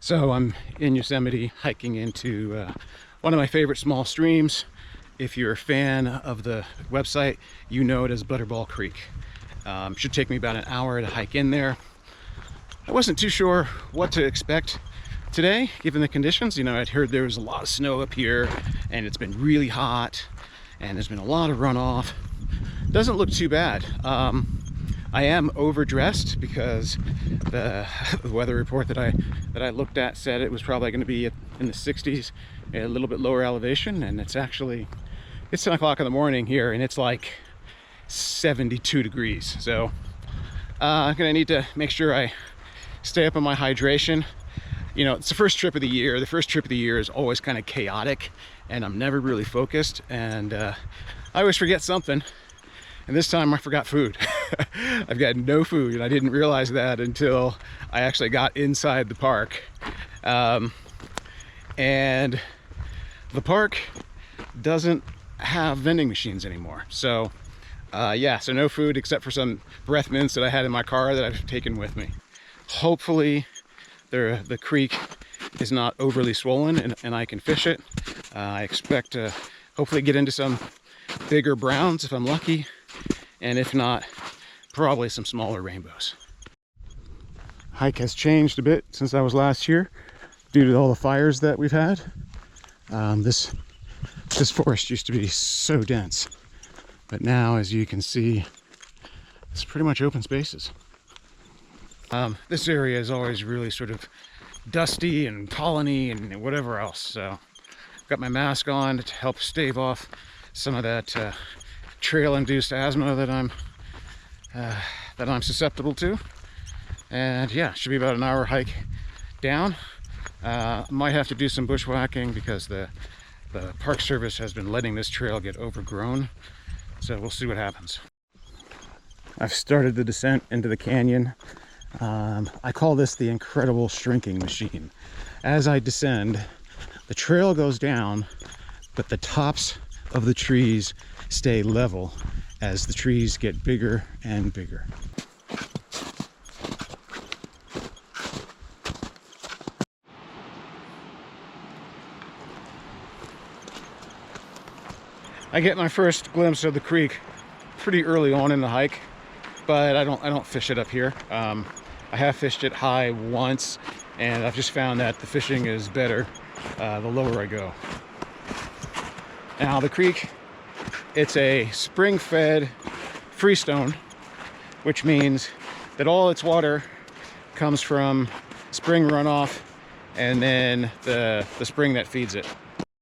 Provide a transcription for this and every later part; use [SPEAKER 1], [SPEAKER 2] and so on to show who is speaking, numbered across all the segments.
[SPEAKER 1] So I'm in Yosemite hiking into one of my favorite small streams. If you're a fan of the website, you know it as Butterball Creek. Should take me about an hour to hike in there. I wasn't too sure what to expect today, given the conditions. You know, I'd heard there was a lot of snow up here, and it's been really hot, and there's been a lot of runoff. Doesn't look too bad. I am overdressed because the weather report that I looked at said it was probably going to be in the 60s, a little bit lower elevation, and it's 10 o'clock in the morning here, and it's like 72 degrees. So I'm gonna need to make sure I stay up on my hydration. You know, it's the first trip of the year. The first trip of the year is always kind of chaotic, and I'm never really focused, and I always forget something. And this time I forgot food. I've got no food, and I didn't realize that until I actually got inside the park. And the park doesn't have vending machines anymore. So yeah, so no food except for some breath mints that I had in my car that I've taken with me. Hopefully the creek is not overly swollen and I can fish it. I expect to hopefully get into some bigger browns if I'm lucky, and if not, probably some smaller rainbows. Hike has changed a bit since I was last here due to all the fires that we've had. This forest used to be so dense, but now, as you can see, it's pretty much open spaces. This area is always really sort of dusty and polleny and whatever else, so I've got my mask on to help stave off some of that trail-induced asthma that I'm susceptible to. And yeah, should be about an hour hike down. Might have to do some bushwhacking because the Park Service has been letting this trail get overgrown, so we'll see what happens. I've started the descent into the canyon. I call this the incredible shrinking machine. As I descend, the trail goes down, but the tops of the trees stay level as the trees get bigger and bigger. I get my first glimpse of the creek pretty early on in the hike, but I don't fish it up here. I have fished it high once, and I've just found that the fishing is better the lower I go. Now the creek, it's a spring-fed freestone, which means that all its water comes from spring runoff and then the spring that feeds it.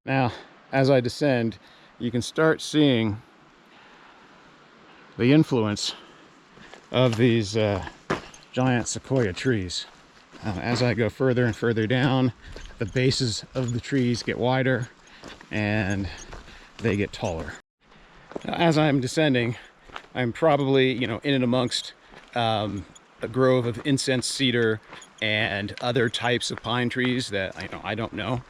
[SPEAKER 1] Now, as I descend, you can start seeing the influence of these giant sequoia trees. As I go further and further down, the bases of the trees get wider and they get taller. Now, as I'm descending, I'm probably, in and amongst a grove of incense cedar and other types of pine trees that I don't know.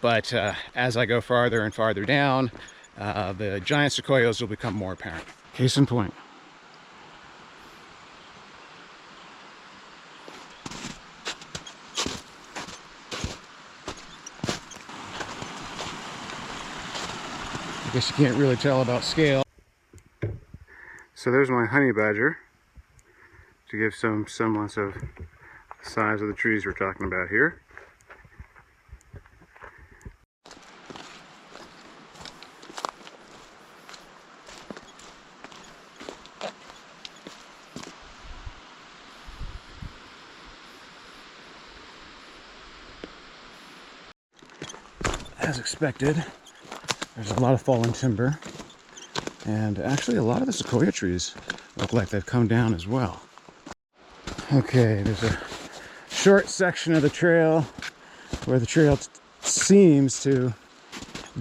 [SPEAKER 1] But as I go farther and farther down, the giant sequoias will become more apparent. Case in point. I guess you can't really tell about scale. So there's my honey badger, to give some semblance of the size of the trees we're talking about here. As expected, there's a lot of fallen timber, and actually a lot of the sequoia trees look like they've come down as well. Okay, there's a short section of the trail where the trail seems to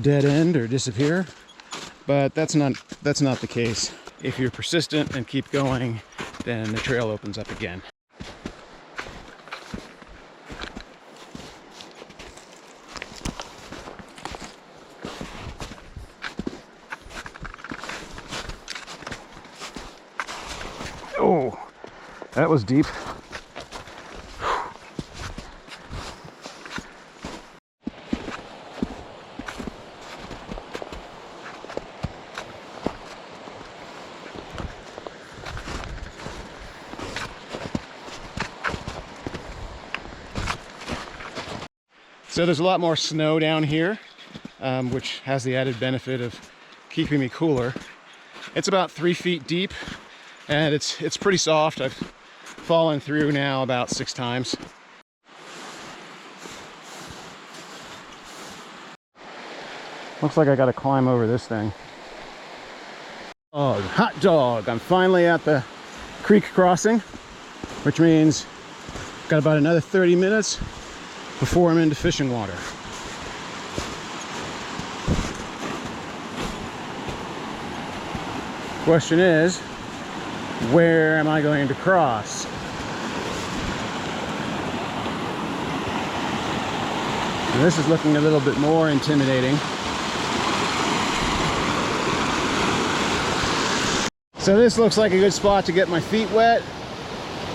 [SPEAKER 1] dead end or disappear, but that's not the case. If you're persistent and keep going, then the trail opens up again. Oh, that was deep. So there's a lot more snow down here, which has the added benefit of keeping me cooler. It's about 3 feet deep, and it's pretty soft. I've fallen through now about 6 times. Looks like I gotta climb over this thing. Oh, hot dog! I'm finally at the creek crossing, which means I've got about another 30 minutes before I'm into fishing water. Question is, where am I going to cross? And this is looking a little bit more intimidating. So this looks like a good spot to get my feet wet.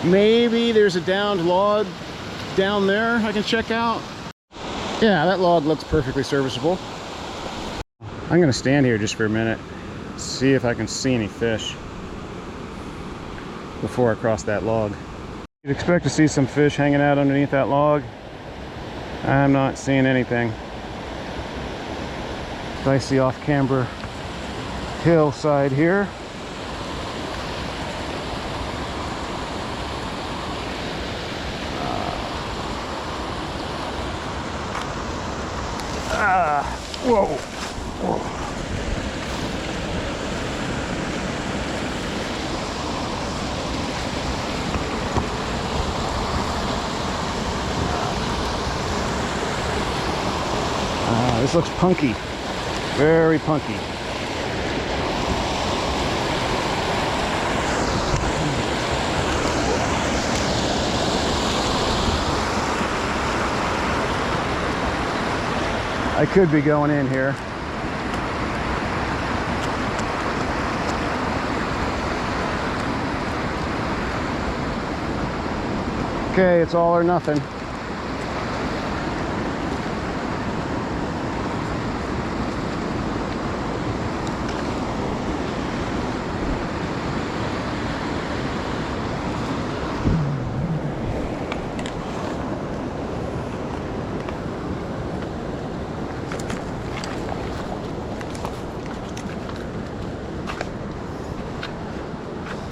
[SPEAKER 1] Maybe there's a downed log down there I can check out. Yeah, that log looks perfectly serviceable. I'm gonna stand here just for a minute, see if I can see any fish before I cross that log. You'd expect to see some fish hanging out underneath that log. I'm not seeing anything. Dicey off-camber hillside here. Whoa. Whoa. This looks punky. Very punky. I could be going in here. Okay, it's all or nothing.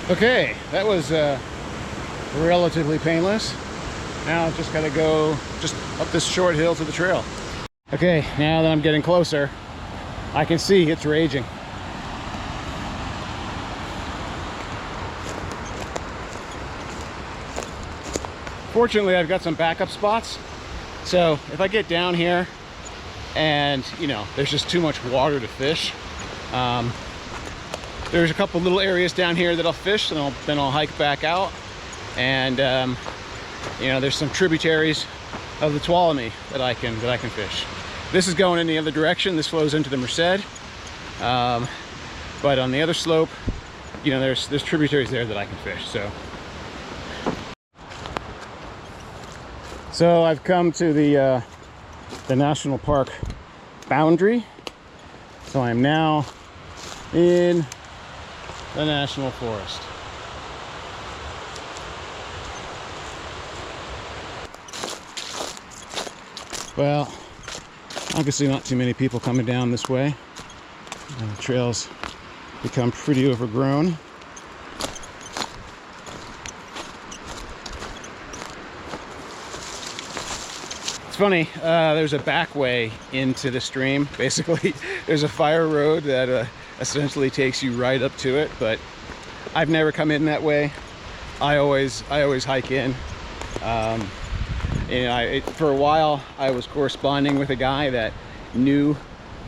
[SPEAKER 1] Okay, that was relatively painless. Now I've just got to go just up this short hill to the trail. Okay, now that I'm getting closer, I can see it's raging. Fortunately, I've got some backup spots. So if I get down here and, you know, there's just too much water to fish, there's a couple little areas down here that I'll fish, and then I'll hike back out. And you know, there's some tributaries of the Tuolumne that I can fish. This is going in the other direction. This flows into the Merced, but on the other slope, you know, there's tributaries there that I can fish. So I've come to the national park boundary. So I'm now in the national forest. Well, obviously not too many people coming down this way. The trails become pretty overgrown. It's funny, there's a back way into the stream. Basically, there's a fire road that essentially takes you right up to it, but I've never come in that way. I always hike in. You know, for a while I was corresponding with a guy that knew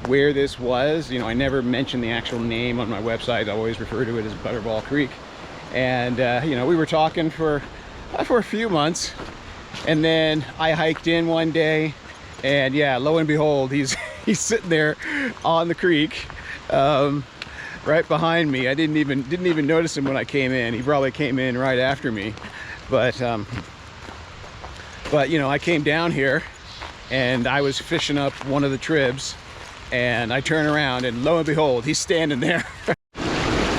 [SPEAKER 1] where this was. You know, I never mentioned the actual name on my website. I always refer to it as Butterball Creek. And you know, we were talking for a few months, and then I hiked in one day, and yeah, lo and behold, he's sitting there on the creek, right behind me. I didn't even notice him when I came in. He probably came in right after me, but you know, I came down here and I was fishing up one of the tribs, and I turn around and lo and behold, he's standing there.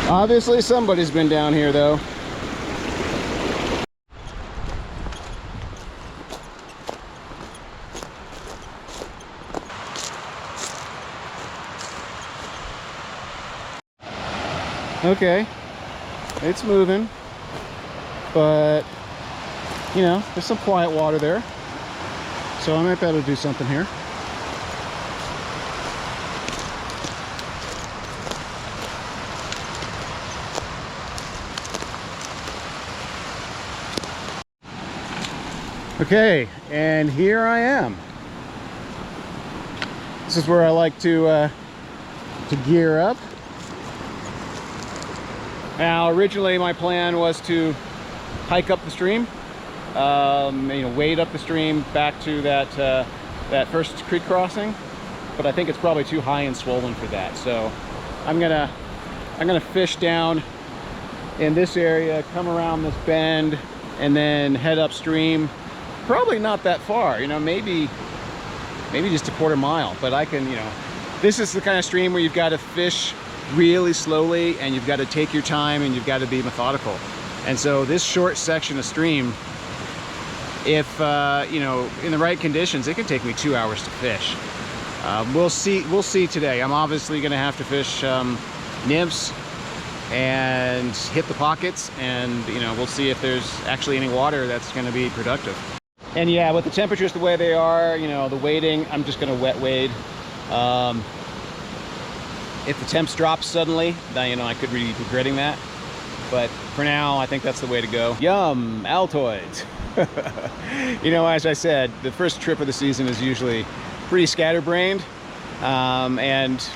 [SPEAKER 1] Obviously somebody's been down here though. Okay, it's moving, but you know, there's some quiet water there, so I might be able to do something here. Okay, and here I am. This is where I like to gear up. Now, originally my plan was to hike up the stream, you know, wade up the stream back to that first creek crossing, but I think it's probably too high and swollen for that. So I'm gonna fish down in this area, come around this bend, and then head upstream. Probably not that far, you know, maybe just a quarter mile, but I can, you know, this is the kind of stream where you've got to fish really slowly and you've got to take your time and you've got to be methodical. And so this short section of stream, if you know, in the right conditions, it can take me 2 hours to fish. We'll see today. I'm obviously going to have to fish nymphs and hit the pockets, and you know, we'll see if there's actually any water that's going to be productive. And yeah, with the temperatures the way they are, you know, the wading, I'm just going to wet wade. If the temps drop suddenly, then, you know, I could be regretting that. But for now, I think that's the way to go. Yum, Altoids. You know, as I said, the first trip of the season is usually pretty scatterbrained, and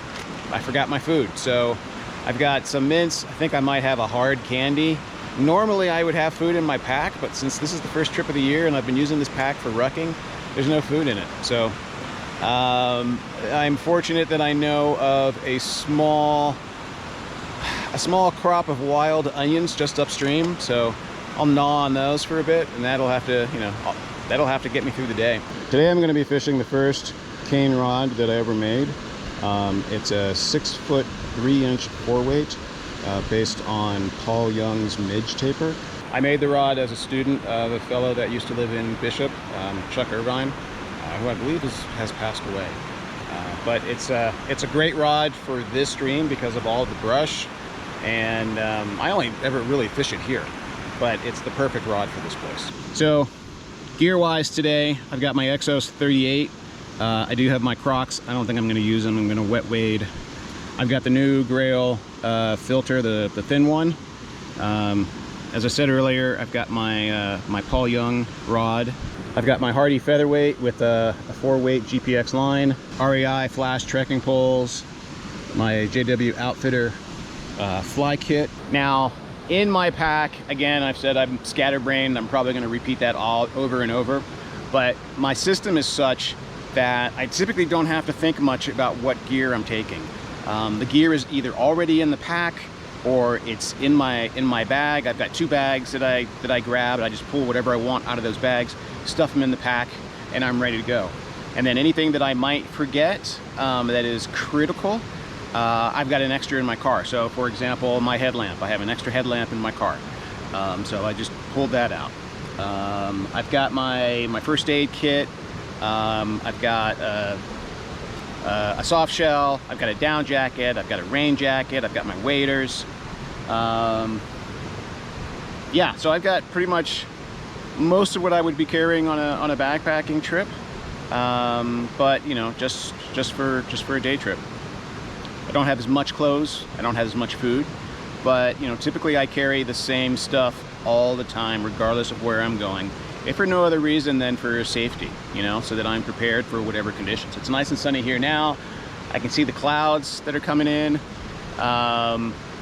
[SPEAKER 1] I forgot my food. So I've got some mints. I think I might have a hard candy. Normally I would have food in my pack, but since this is the first trip of the year and I've been using this pack for rucking, there's no food in it. So I'm fortunate that I know of a small crop of wild onions just upstream, so I'll gnaw on those for a bit, and that'll have to, you know, that'll have to get me through the day. Today I'm going to be fishing the first cane rod that I ever made. It's a 6-foot 3-inch 4-weight. Based on Paul Young's midge taper. I made the rod as a student of a fellow that used to live in Bishop, Chuck Irvine, who I believe has passed away. But it's a great rod for this stream because of all the brush, and I only ever really fish it here, but it's the perfect rod for this place. So gear-wise today, I've got my Exos 38. I do have my Crocs. I don't think I'm going to use them. I'm going to wet wade. I've got the new Grail filter, the thin one. As I said earlier, I've got my my Paul Young rod. I've got my Hardy featherweight with a 4-weight GPX line, REI flash trekking poles, my JW Outfitter fly kit. Now, in my pack, again, I've said I'm scatterbrained. I'm probably going to repeat that all over and over, but my system is such that I typically don't have to think much about what gear I'm taking. The gear is either already in the pack or it's in my bag. I've got 2 bags that I grab, and I just pull whatever I want out of those bags, stuff them in the pack, and I'm ready to go. And then anything that I might forget that is critical, I've got an extra in my car. So for example, my headlamp, I have an extra headlamp in my car. So I just pulled that out. I've got my first aid kit. I've got a soft shell, I've got a down jacket, I've got a rain jacket, I've got my waders. Yeah, so I've got pretty much most of what I would be carrying on a backpacking trip, but you know, just for a day trip. I don't have as much clothes, I don't have as much food, but you know, typically I carry the same stuff all the time, regardless of where I'm going. If for no other reason than for safety, you know, so that I'm prepared for whatever conditions. It's nice and sunny here now. I can see the clouds that are coming in.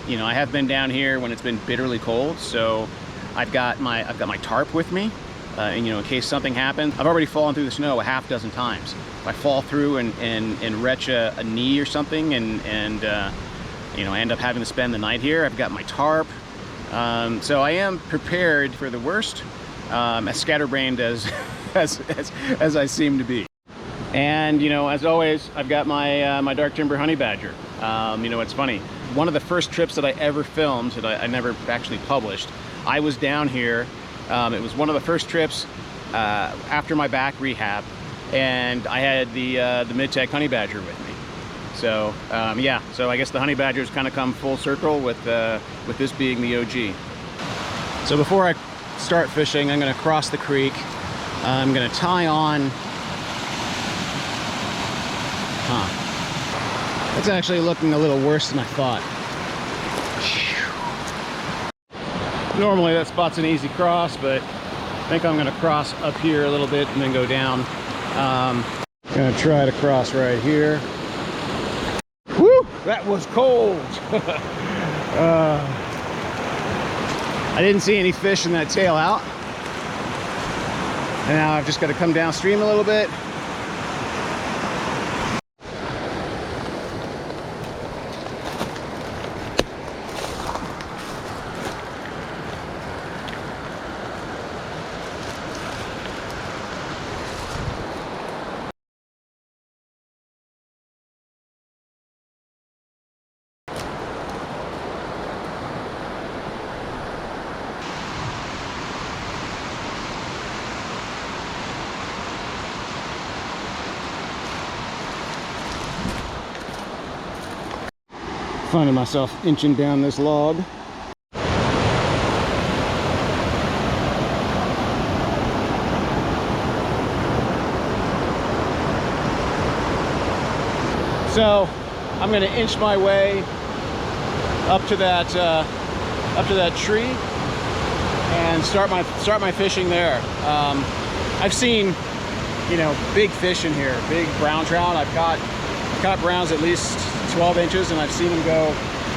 [SPEAKER 1] You know, I have been down here when it's been bitterly cold, so I've got my tarp with me, and you know, in case something happens. I've already fallen through the snow a half dozen times. If I fall through and wrench a knee or something, and you know, I end up having to spend the night here, I've got my tarp. So I am prepared for the worst. As scatterbrained as I seem to be. And you know, as always, I've got my my dark timber honey badger. You know, it's funny, one of the first trips that I ever filmed that I never actually published, I was down here. It was one of the first trips after my back rehab, and I had the Mid-Tech honey badger with me. So yeah, so I guess the honey badgers kind of come full circle with this being the OG. So before I start fishing, I'm going to cross the creek. I'm going to tie on. It's actually looking a little worse than I thought. Normally that spot's an easy cross, but I think I'm going to cross up here a little bit and then go down. I'm going to try to cross right here. Woo! That was cold! I didn't see any fish in that tail out. And now I've just got to come downstream a little bit. Finding myself inching down this log. So I'm going to inch my way up to that tree and start my fishing there. I've seen, you know, big fish in here, big brown trout. I've caught browns at least 12 inches, and I've seen them go,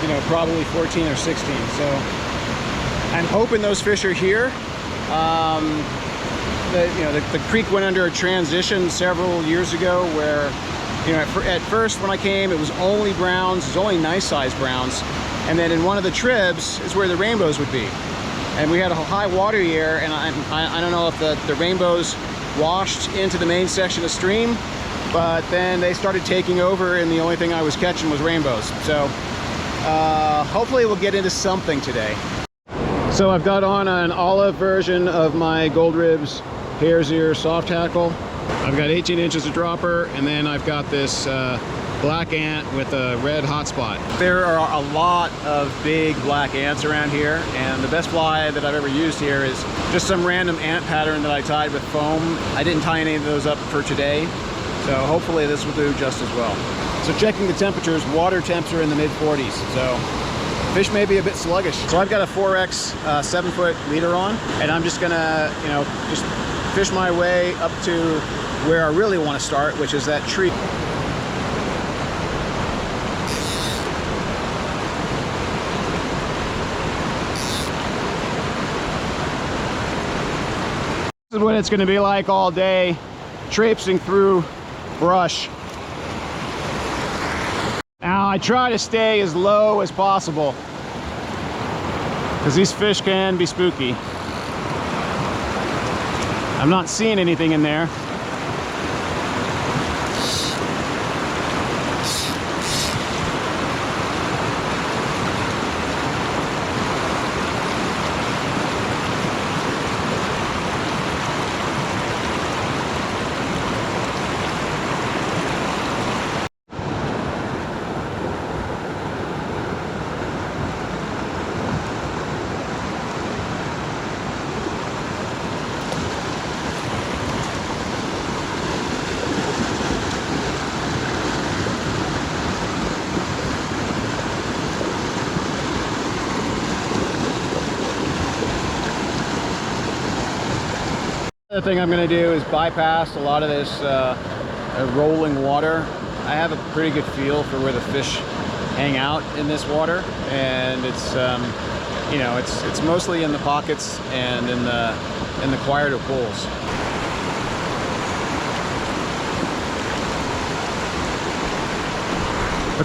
[SPEAKER 1] you know, probably 14 or 16. So I'm hoping those fish are here. The creek went under a transition several years ago where, you know, at first when I came, it was only browns, it was only nice sized browns, and then in one of the tribs is where the rainbows would be. And we had a high water year, and I don't know if the rainbows washed into the main section of stream, but then they started taking over, and the only thing I was catching was rainbows. So hopefully we'll get into something today. So I've got on an olive version of my Gold Ribs Hare's Ear soft tackle. I've got 18 inches of dropper, and then I've got this black ant with a red hotspot. There are a lot of big black ants around here, and the best fly that I've ever used here is just some random ant pattern that I tied with foam. I didn't tie any of those up for today, so hopefully this will do just as well. So checking the temperatures, water temps are in the mid 40s, so fish may be a bit sluggish. So I've got a 4X 7-foot leader on, and I'm just gonna, you know, just fish my way up to where I really want to start, which is that tree. This is what it's going to be like all day, traipsing through brush. Now I try to stay as low as possible because these fish can be spooky. I'm not seeing anything in there. The thing I'm going to do is bypass a lot of this rolling water. I have a pretty good feel for where the fish hang out in this water, and it's you know, it's mostly in the pockets and in the quieter pools.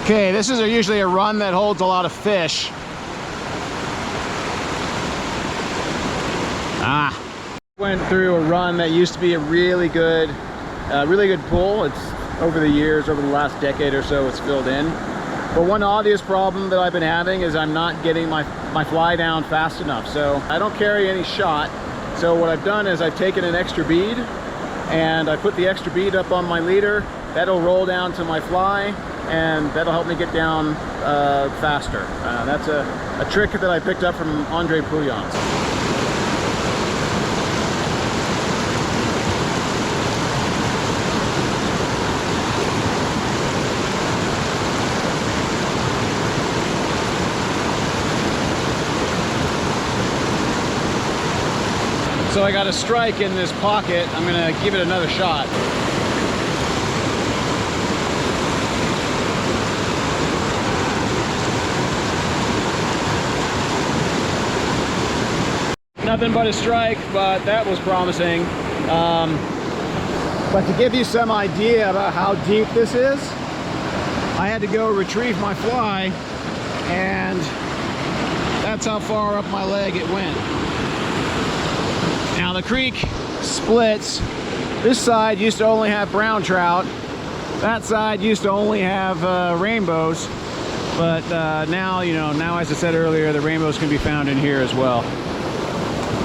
[SPEAKER 1] Okay, this is usually a run that holds a lot of fish. Went through a run that used to be a really good pool. It's over the years, over the last decade or so, it's filled in. But one obvious problem that I've been having is I'm not getting my fly down fast enough. So I don't carry any shot. So what I've done is I've taken an extra bead and I put the extra bead up on my leader. That'll roll down to my fly, and that'll help me get down faster. That's a trick that I picked up from Andre Pouillon's. So I got a strike in this pocket. I'm gonna give it another shot. Nothing but a strike, but that was promising. But to give you some idea about how deep this is, I had to go retrieve my fly, and that's how far up my leg it went. Now the creek splits. This side used to only have brown trout. That side used to only have rainbows. But now, you know, now as I said earlier, the rainbows can be found in here as well.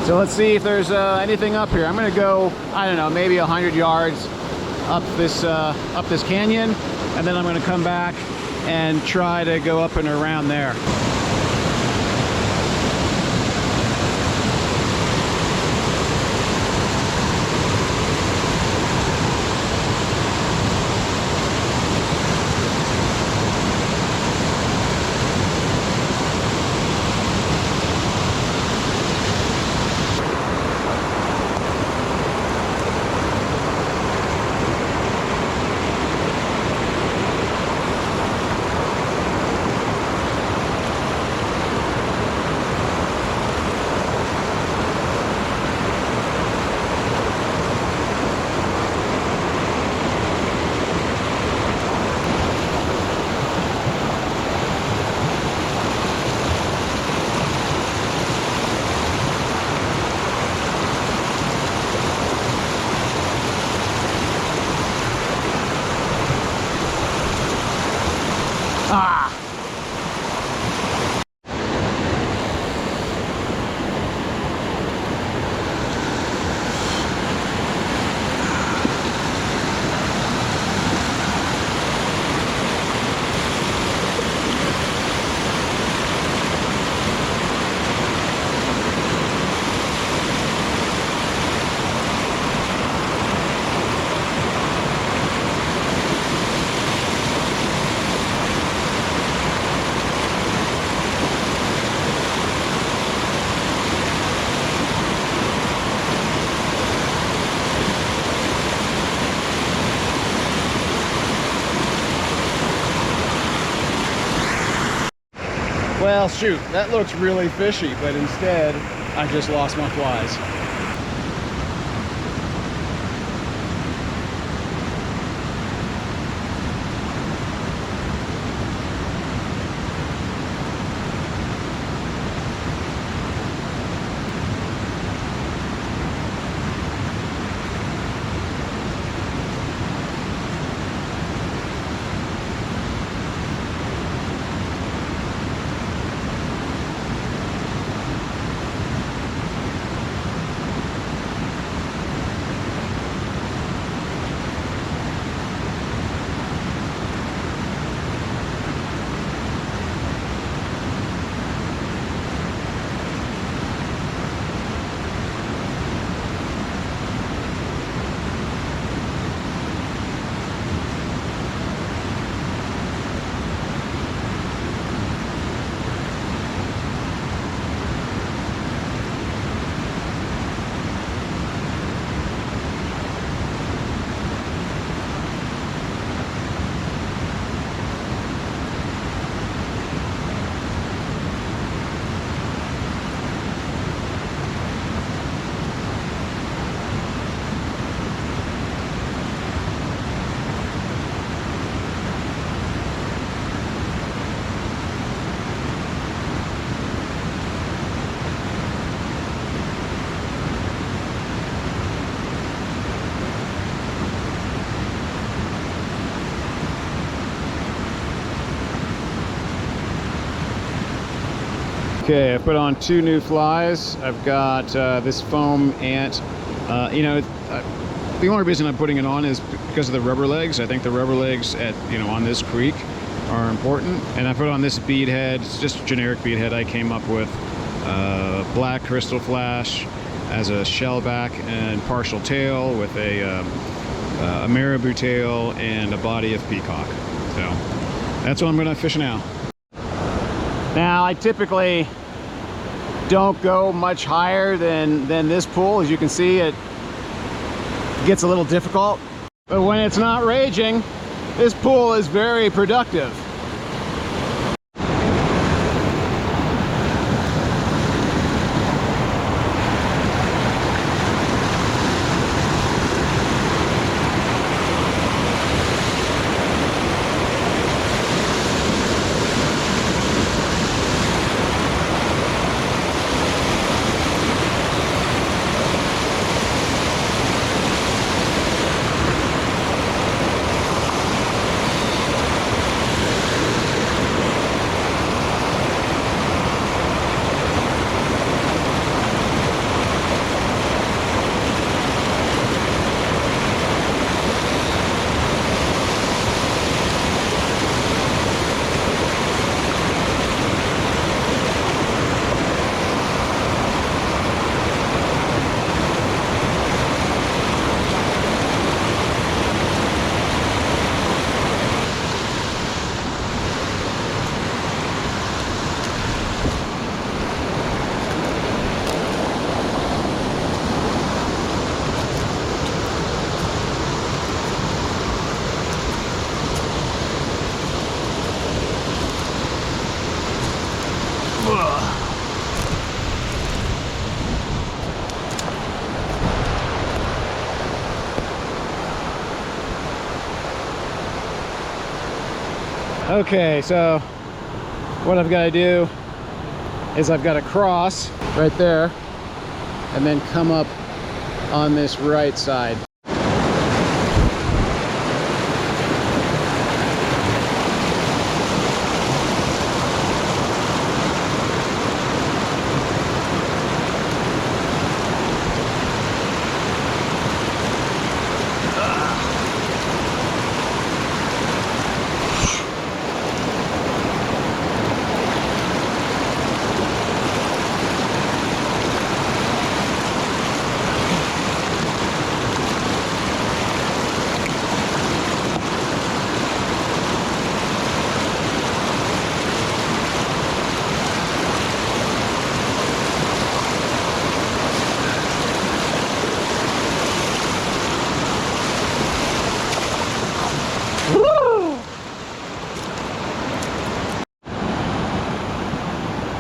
[SPEAKER 1] So let's see if there's anything up here. I'm gonna go, I don't know, maybe 100 yards up this canyon, and then I'm gonna come back and try to go up and around there. Ah! Well, shoot, that looks really fishy, but instead, I just lost my flies. Okay, I put on 2 new flies. I've got this foam ant. You know, The only reason I'm putting it on is because of the rubber legs. I think the rubber legs on this creek are important. And I put on this bead head. It's just a generic bead head I came up with. Black crystal flash as a shellback and partial tail with a marabou tail and a body of peacock. So that's what I'm gonna fish now. Now I typically don't go much higher than this pool. As you can see, it gets a little difficult. But when it's not raging, this pool is very productive. Okay, so what I've got to do is I've got to cross right there and then come up on this right side.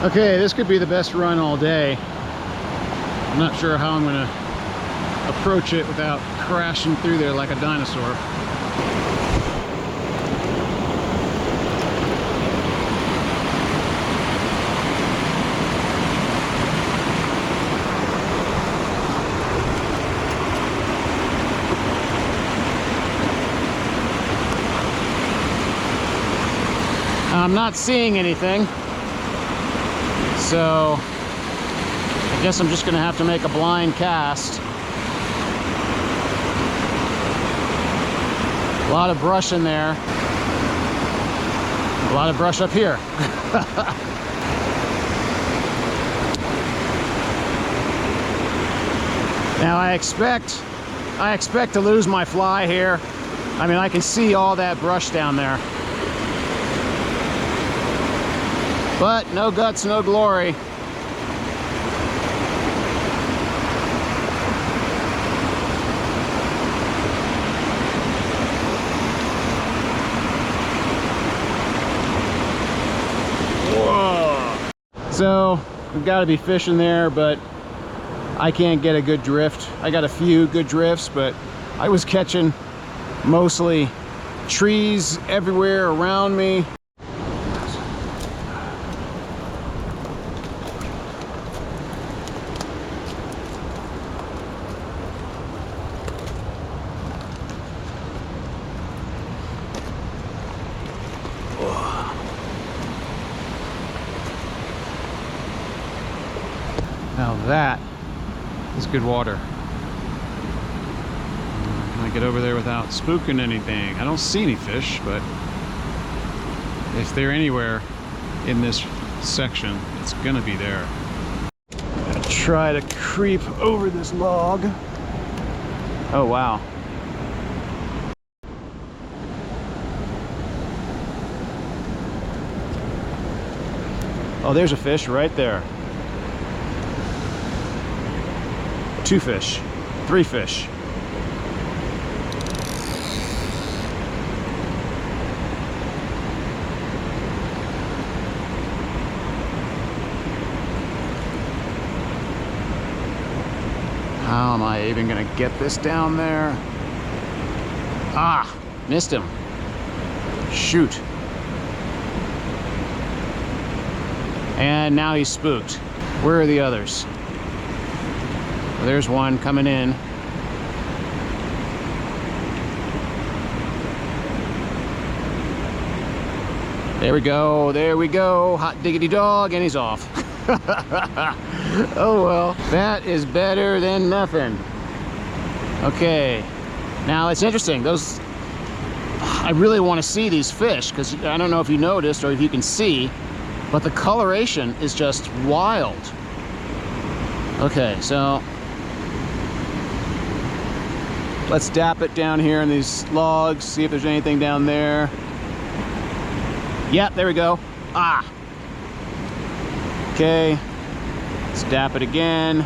[SPEAKER 1] Okay, this could be the best run all day. I'm not sure how I'm gonna approach it without crashing through there like a dinosaur. I'm not seeing anything. So I guess I'm just going to have to make a blind cast. A lot of brush in there. A lot of brush up here. Now I expect to lose my fly here. I mean, I can see all that brush down there. But no guts, no glory. Whoa. So we've got to be fishing there, but I can't get a good drift. I got a few good drifts, but I was catching mostly trees everywhere around me. Now that is good water. get over there without spooking anything. I don't see any fish, but if they're anywhere in this section, it's gonna be there. I'm gonna try to creep over this log. Oh, wow. Oh, there's a fish right there. 2 fish, 3 fish. How am I even gonna get this down there? Ah, missed him. Shoot. And now he's spooked. Where are the others? Well, there's one coming in. There we go, there we go. Hot diggity dog, and he's off. Oh well, that is better than nothing. Okay, now it's interesting. Those, I really want to see these fish, because I don't know if you noticed or if you can see, but the coloration is just wild. Okay, so let's dap it down here in these logs, see if there's anything down there. Yep, there we go. Ah. Okay, let's dap it again.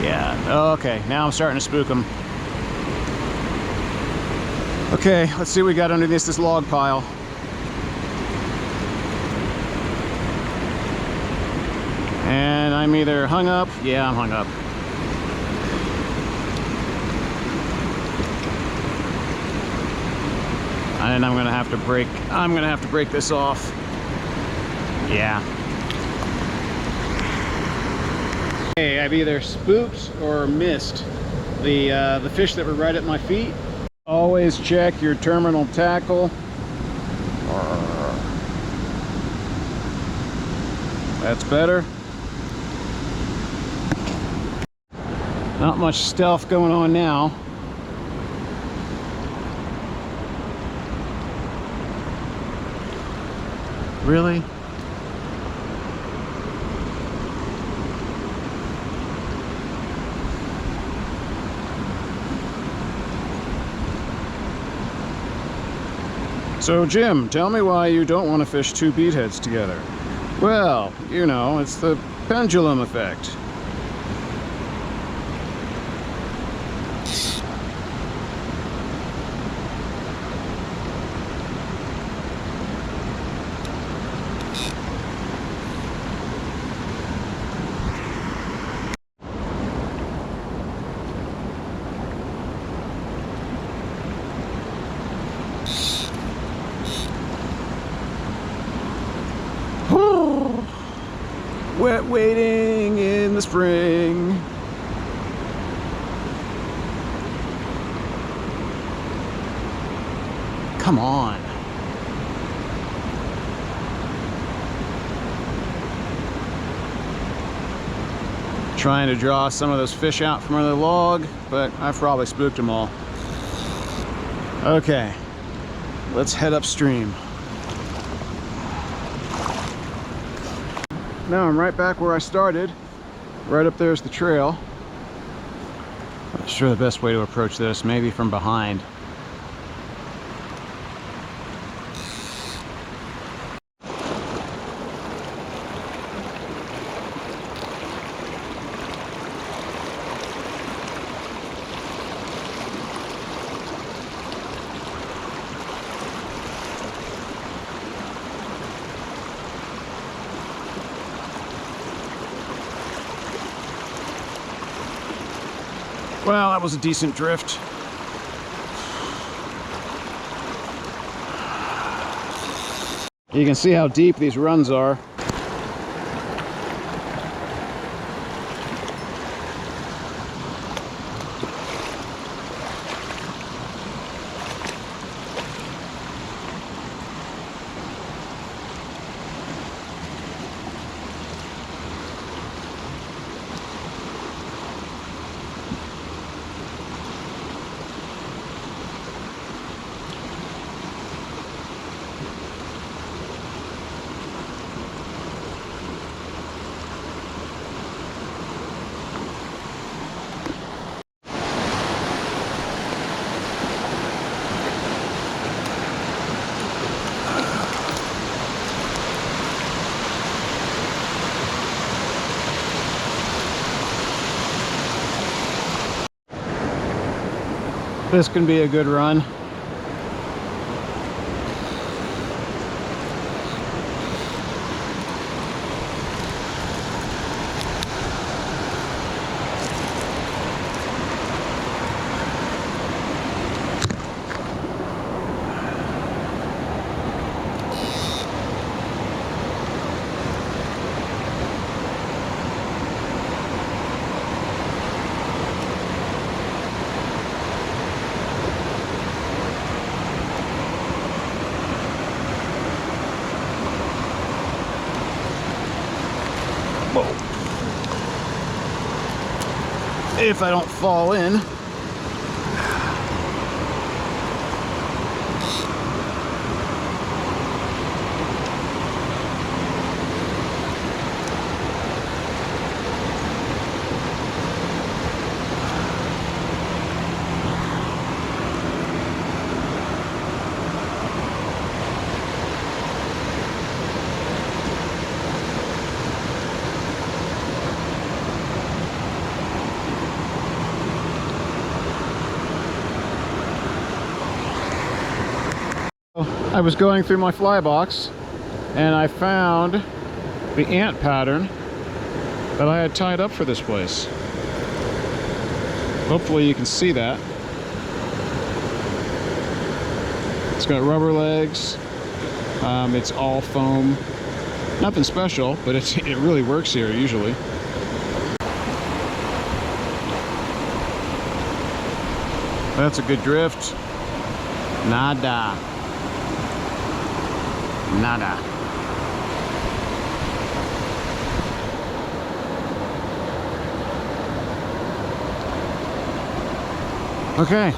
[SPEAKER 1] Yeah, okay, now I'm starting to spook them. Okay, let's see what we got underneath this log pile. And I'm either hung up. Yeah, I'm hung up. And I'm gonna have to break this off. Yeah. Okay, I've either spooked or missed the fish that were right at my feet. Always check your terminal tackle. That's better. Not much stealth going on now. Really? So Jim, tell me why you don't want to fish 2 beatheads together. Well, you know, it's the pendulum effect. Wet waiting in the spring. Come on. Trying to draw some of those fish out from under the log, but I've probably spooked them all. Okay, let's head upstream. Now I'm right back where I started. Right up there's the trail. I'm not sure the best way to approach this, maybe from behind. Well, that was a decent drift. You can see how deep these runs are. This can be a good run. If I don't fall in. I was going through my fly box and I found the ant pattern that I had tied up for this place. Hopefully you can see that. It's got rubber legs. It's all foam. Nothing special, but it really works here usually. That's a good drift. Nada. Nada. Okay.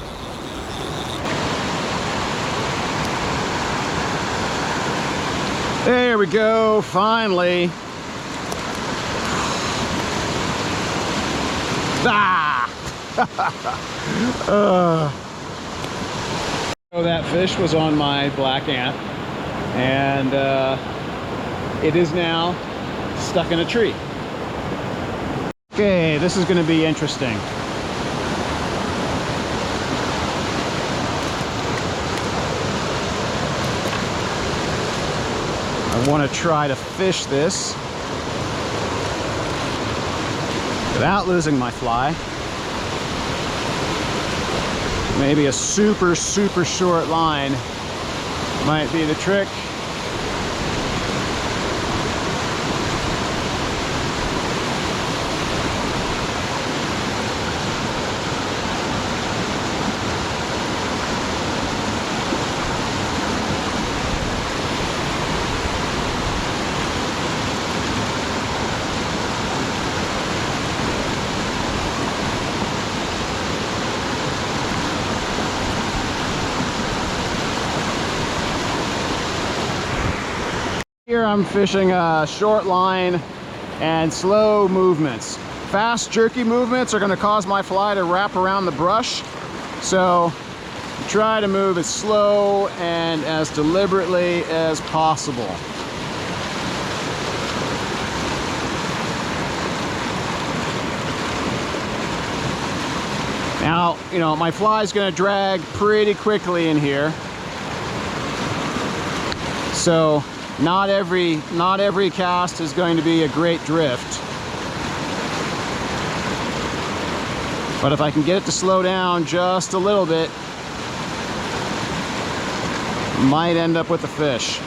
[SPEAKER 1] There we go, finally. Ah! So that fish was on my black ant, and it is now stuck in a tree. Okay, this is going to be interesting. I want to try to fish this without losing my fly. Maybe a super short line might be the trick. Here I'm fishing a short line and slow movements. Fast, jerky movements are going to cause my fly to wrap around the brush. So try to move as slow and as deliberately as possible. Now, you know, my fly is going to drag pretty quickly in here. So not every cast is going to be a great drift. But if I can get it to slow down just a little bit, might end up with a fish.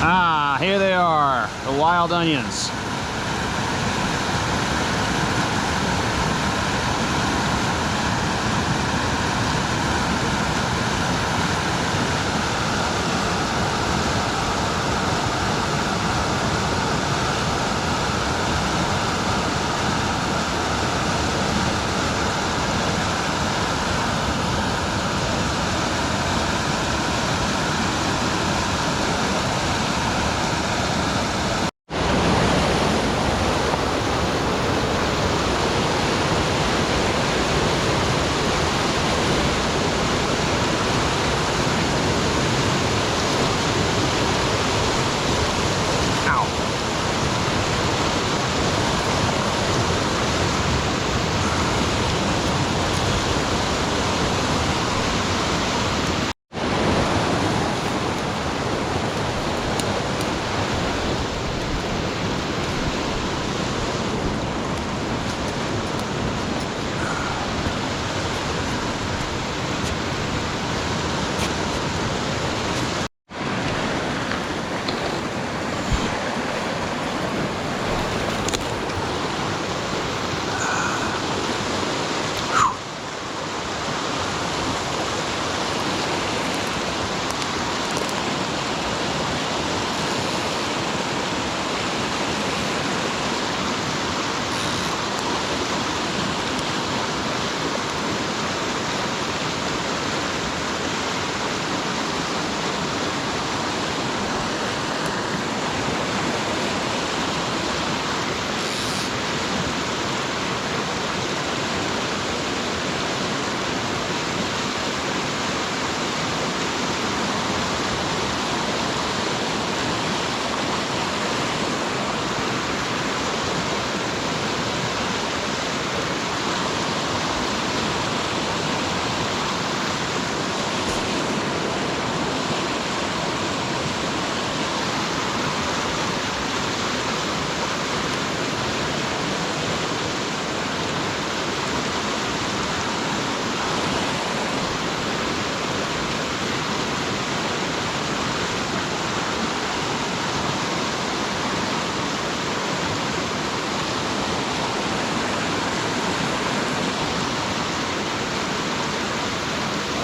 [SPEAKER 2] Ah, here they are, the wild onions.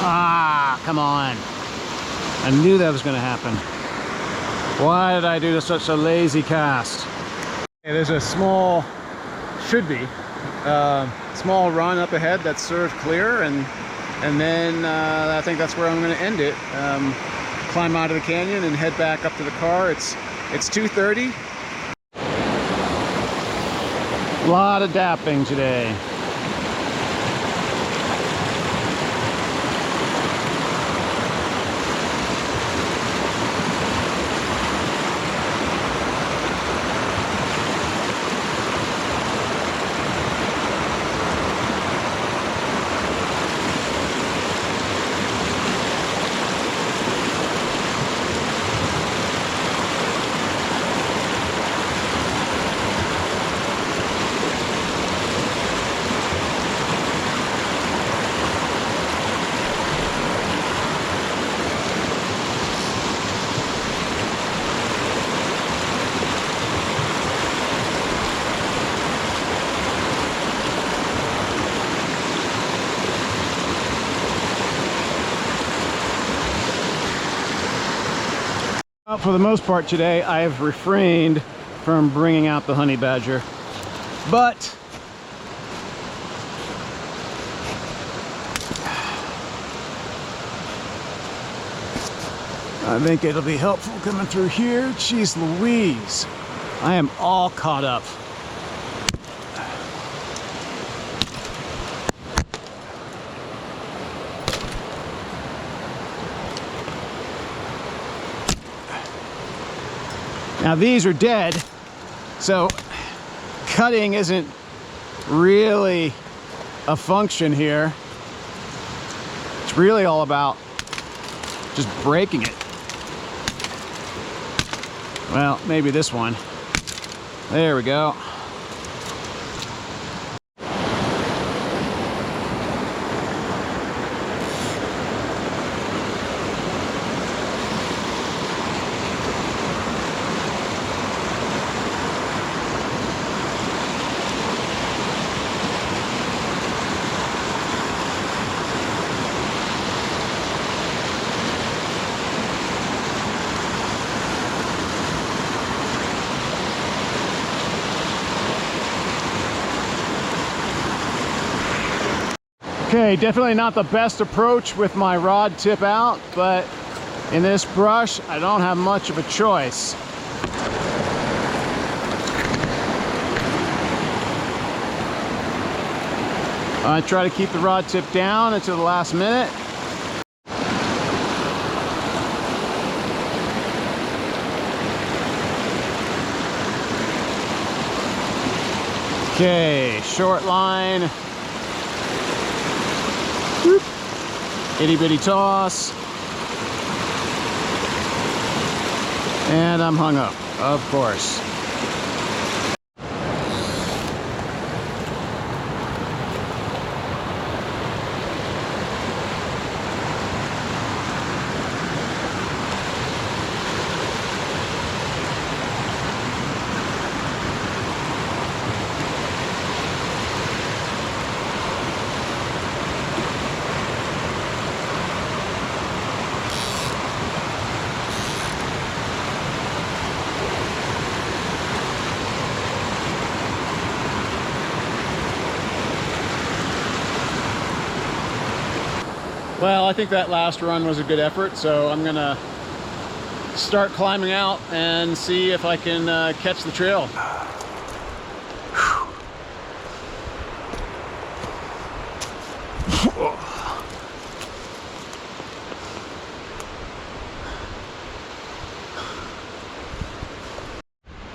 [SPEAKER 2] Ah, come on. I knew that was going to happen. Why did I do such a lazy cast?
[SPEAKER 1] Okay, there's a small, should be, small run up ahead that's served clear, and then I think that's where I'm going to end it. Climb out of the canyon and head back up to the car. It's 2:30.
[SPEAKER 2] A lot of dapping today. For the most part today, I have refrained from bringing out the honey badger, but I think it'll be helpful coming through here. Jeez Louise, I am all caught up. Now these are dead, so cutting isn't really a function here. It's really all about just breaking it. Well, maybe this one. There we go. Okay, definitely not the best approach with my rod tip out, but in this brush, I don't have much of a choice. I try to keep the rod tip down until the last minute. Okay, short line. Whoop. Itty bitty toss. And I'm hung up, of course. Well, I think that last run was a good effort, so I'm gonna start climbing out and see if I can catch the trail.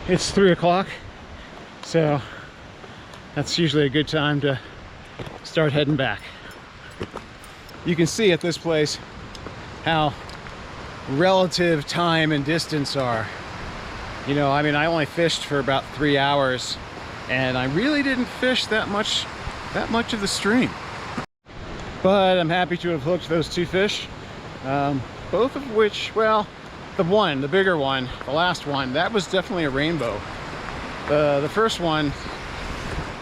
[SPEAKER 2] It's 3 o'clock, so that's usually a good time to start heading back. You can see at this place how relative time and distance are. You know, I mean, I only fished for about 3 hours, and I really didn't fish that much of the stream. But I'm happy to have hooked those 2 fish, both of which, well, the bigger one, the last one, that was definitely a rainbow. The first one,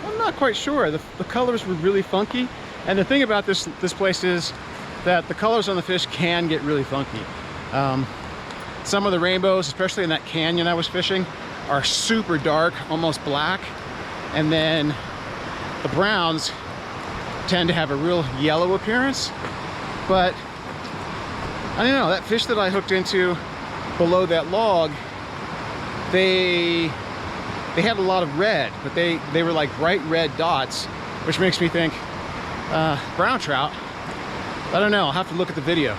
[SPEAKER 2] I'm not quite sure. The colors were really funky. And the thing about this place is that the colors on the fish can get really funky. Some of the rainbows, especially in that canyon I was fishing, are super dark, almost black. And then the browns tend to have a real yellow appearance. But I don't know, that fish that I hooked into below that log, they had a lot of red, but they were like bright red dots, which makes me think brown trout. I don't know, I'll have to look at the video.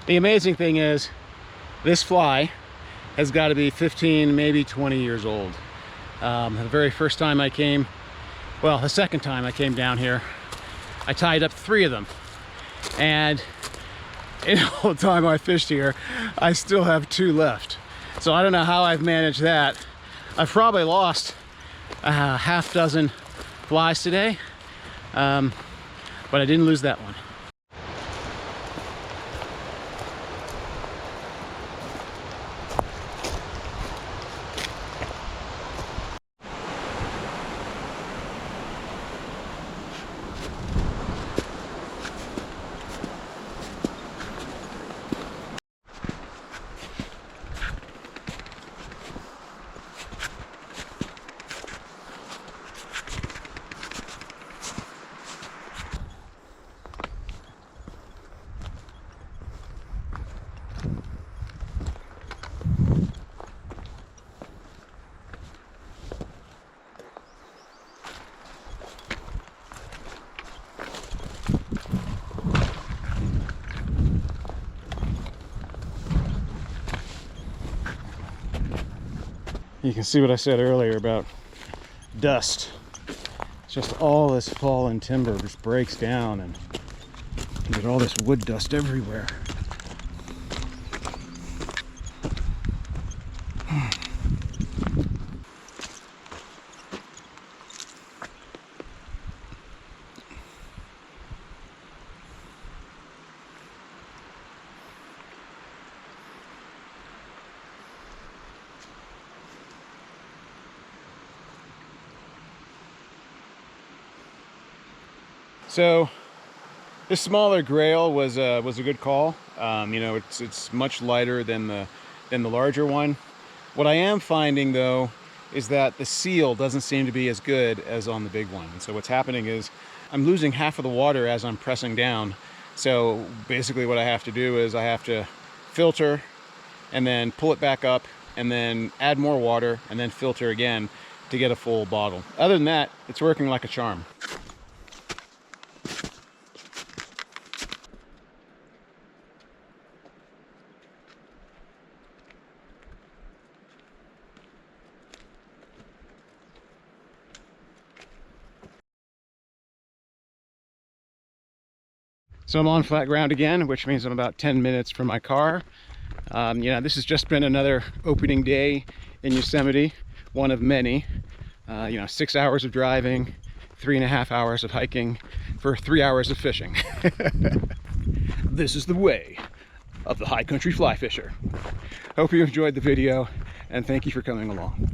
[SPEAKER 2] The amazing thing is this fly has got to be 15, maybe 20 years old. The very first time I came, well, the second time I came down here, I tied up 3 of them, and in the whole time I fished here, I still have 2 left. So I don't know how I've managed that. I've probably lost a half dozen flies today, but I didn't lose that one. You can see what I said earlier about dust. It's just all this fallen timber just breaks down, and you get all this wood dust everywhere. So this smaller grail was a good call. You know, it's much lighter than the larger one. What I am finding though is that the seal doesn't seem to be as good as on the big one. And so what's happening is
[SPEAKER 1] I'm losing half of the water as I'm pressing down. So basically what I have to do is I have to filter and then pull it back up and then add more water and then filter again to get a full bottle. Other than that, it's working like a charm. So I'm on flat ground again, which means I'm about 10 minutes from my car. This has just been another opening day in Yosemite, one of many. 6 hours of driving, 3.5 hours of hiking for 3 hours of fishing. This is the way of the high country fly fisher. Hope you enjoyed the video, and thank you for coming along.